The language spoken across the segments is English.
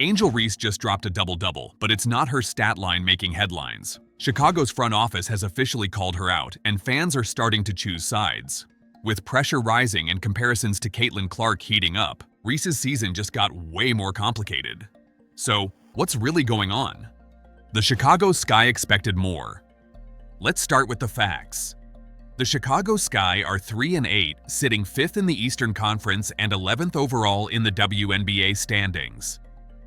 Angel Reese just dropped a double-double, but it's not her stat line making headlines. Chicago's front office has officially called her out, and fans are starting to choose sides. With pressure rising and comparisons to Caitlin Clark heating up, Reese's season just got way more complicated. So, what's really going on? The Chicago Sky expected more. Let's start with the facts. The Chicago Sky are 3-8, sitting 5th in the Eastern Conference and 11th overall in the WNBA standings.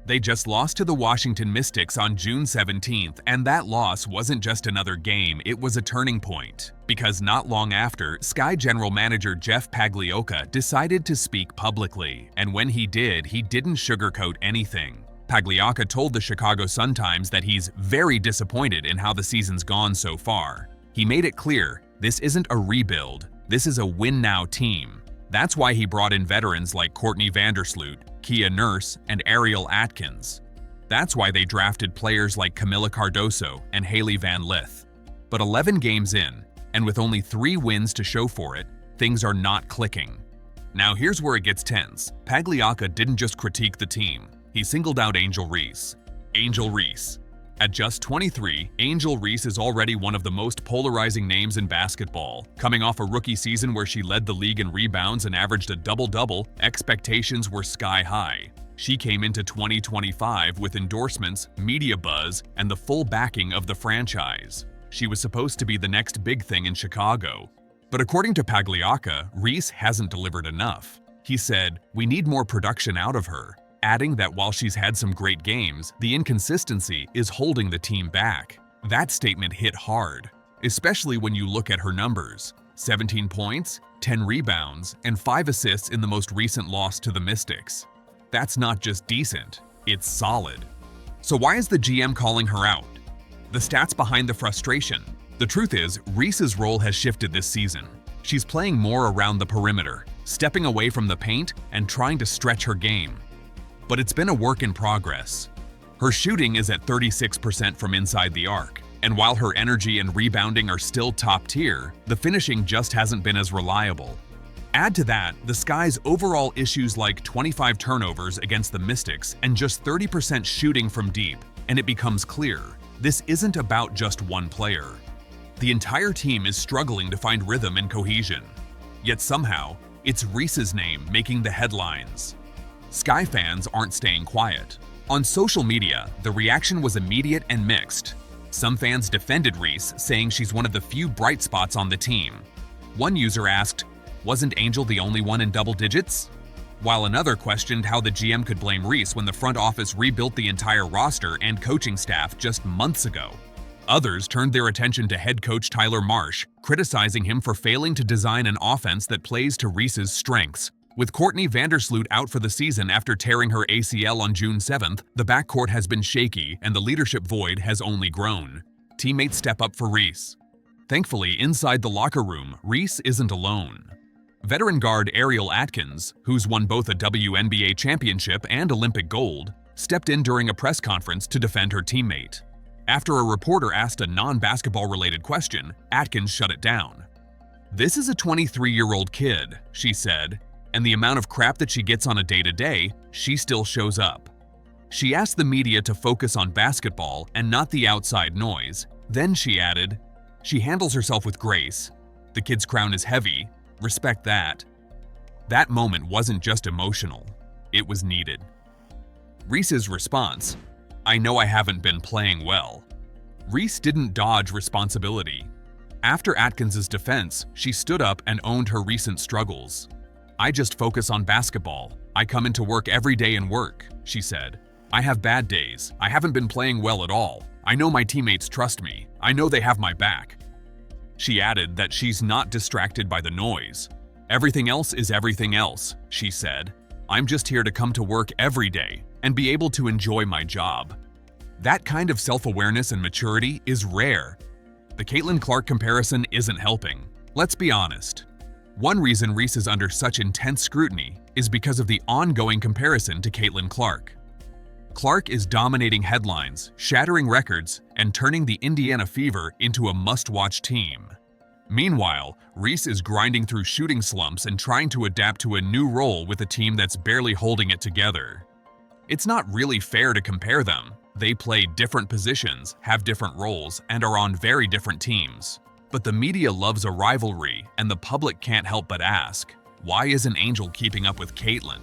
They just lost to the Washington Mystics on June 17th, and that loss wasn't just another game, it was a turning point. Because not long after, Sky general manager Jeff Pagliocca decided to speak publicly, and when he didn't sugarcoat anything. Pagliocca told the Chicago Sun-Times that he's very disappointed in how the season's gone so far. He made it clear, this isn't a rebuild, this is a win-now team. That's why he brought in veterans like Courtney Vandersloot, Kia Nurse, and Ariel Atkins. That's why they drafted players like Camila Cardoso and Haley Van Lith. But 11 games in, and with only 3 wins to show for it, things are not clicking. Now here's where it gets tense. Pagliocca didn't just critique the team, he singled out Angel Reese. Angel Reese. At just 23, Angel Reese is already one of the most polarizing names in basketball. Coming off a rookie season where she led the league in rebounds and averaged a double-double, expectations were sky high. She came into 2025 with endorsements, media buzz, and the full backing of the franchise. She was supposed to be the next big thing in Chicago. But according to Pagliocca, Reese hasn't delivered enough. He said, "We need more production out of her," adding that while she's had some great games, the inconsistency is holding the team back. That statement hit hard, especially when you look at her numbers. 17 points, 10 rebounds, and 5 assists in the most recent loss to the Mystics. That's not just decent, it's solid. So why is the GM calling her out? The stats behind the frustration. The truth is, Reese's role has shifted this season. She's playing more around the perimeter, stepping away from the paint and trying to stretch her game. But it's been a work in progress. Her shooting is at 36% from inside the arc, and while her energy and rebounding are still top tier, the finishing just hasn't been as reliable. Add to that the Sky's overall issues like 25 turnovers against the Mystics and just 30% shooting from deep, and it becomes clear, this isn't about just one player. The entire team is struggling to find rhythm and cohesion. Yet somehow, it's Reese's name making the headlines. Sky fans aren't staying quiet. On social media, the reaction was immediate and mixed. Some fans defended Reese, saying she's one of the few bright spots on the team. One user asked, "Wasn't Angel the only one in double digits?" While another questioned how the GM could blame Reese when the front office rebuilt the entire roster and coaching staff just months ago. Others turned their attention to head coach Tyler Marsh, criticizing him for failing to design an offense that plays to Reese's strengths. With Courtney Vandersloot out for the season after tearing her ACL on June 7th, the backcourt has been shaky and the leadership void has only grown. Teammates step up for Reese. Thankfully, inside the locker room, Reese isn't alone. Veteran guard Ariel Atkins, who's won both a WNBA championship and Olympic gold, stepped in during a press conference to defend her teammate. After a reporter asked a non-basketball related question, Atkins shut it down. "This is a 23-year-old kid," she said, "and the amount of crap that she gets on a day-to-day, she still shows up." She asked the media to focus on basketball and not the outside noise. Then she added, "She handles herself with grace. The kid's crown is heavy. Respect that." That moment wasn't just emotional, it was needed. Reese's response, "I know I haven't been playing well." Reese didn't dodge responsibility. After Atkins's defense, she stood up and owned her recent struggles. "I just focus on basketball. I come into work every day and work," she said. "I have bad days. I haven't been playing well at all. I know my teammates trust me. I know they have my back." She added that she's not distracted by the noise. "Everything else is everything else," she said. "I'm just here to come to work every day and be able to enjoy my job." That kind of self-awareness and maturity is rare. The Caitlin Clark comparison isn't helping. Let's be honest. One reason Reese is under such intense scrutiny is because of the ongoing comparison to Caitlin Clark. Clark is dominating headlines, shattering records, and turning the Indiana Fever into a must-watch team. Meanwhile, Reese is grinding through shooting slumps and trying to adapt to a new role with a team that's barely holding it together. It's not really fair to compare them. They play different positions, have different roles, and are on very different teams. But the media loves a rivalry, and the public can't help but ask, why isn't Angel keeping up with Caitlyn?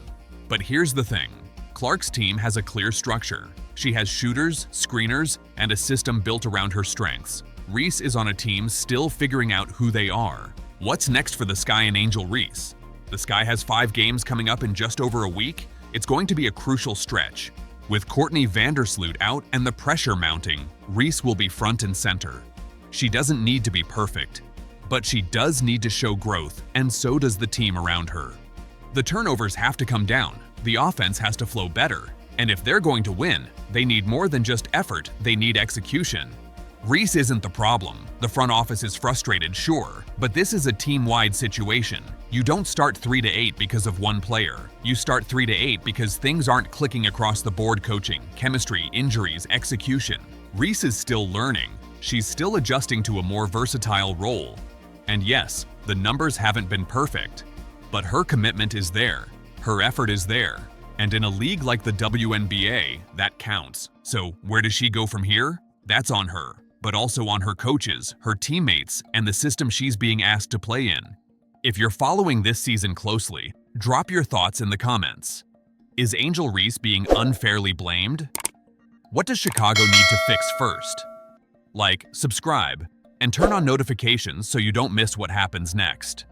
But here's the thing. Clark's team has a clear structure. She has shooters, screeners, and a system built around her strengths. Reese is on a team still figuring out who they are. What's next for the Sky and Angel Reese? The Sky has 5 games coming up in just over a week. It's going to be a crucial stretch. With Courtney Vandersloot out and the pressure mounting, Reese will be front and center. She doesn't need to be perfect, but she does need to show growth, and so does the team around her. The turnovers have to come down, the offense has to flow better, and if they're going to win, they need more than just effort, they need execution. Reese isn't the problem. The front office is frustrated, sure, but this is a team-wide situation. You don't start 3-8 because of one player. You start 3-8 because things aren't clicking across the board: coaching, chemistry, injuries, execution. Reese is still learning. She's still adjusting to a more versatile role. And yes, the numbers haven't been perfect, but her commitment is there. Her effort is there. And in a league like the WNBA, that counts. So where does she go from here? That's on her, but also on her coaches, her teammates, and the system she's being asked to play in. If you're following this season closely, drop your thoughts in the comments. Is Angel Reese being unfairly blamed? What does Chicago need to fix first? Like, subscribe, and turn on notifications so you don't miss what happens next.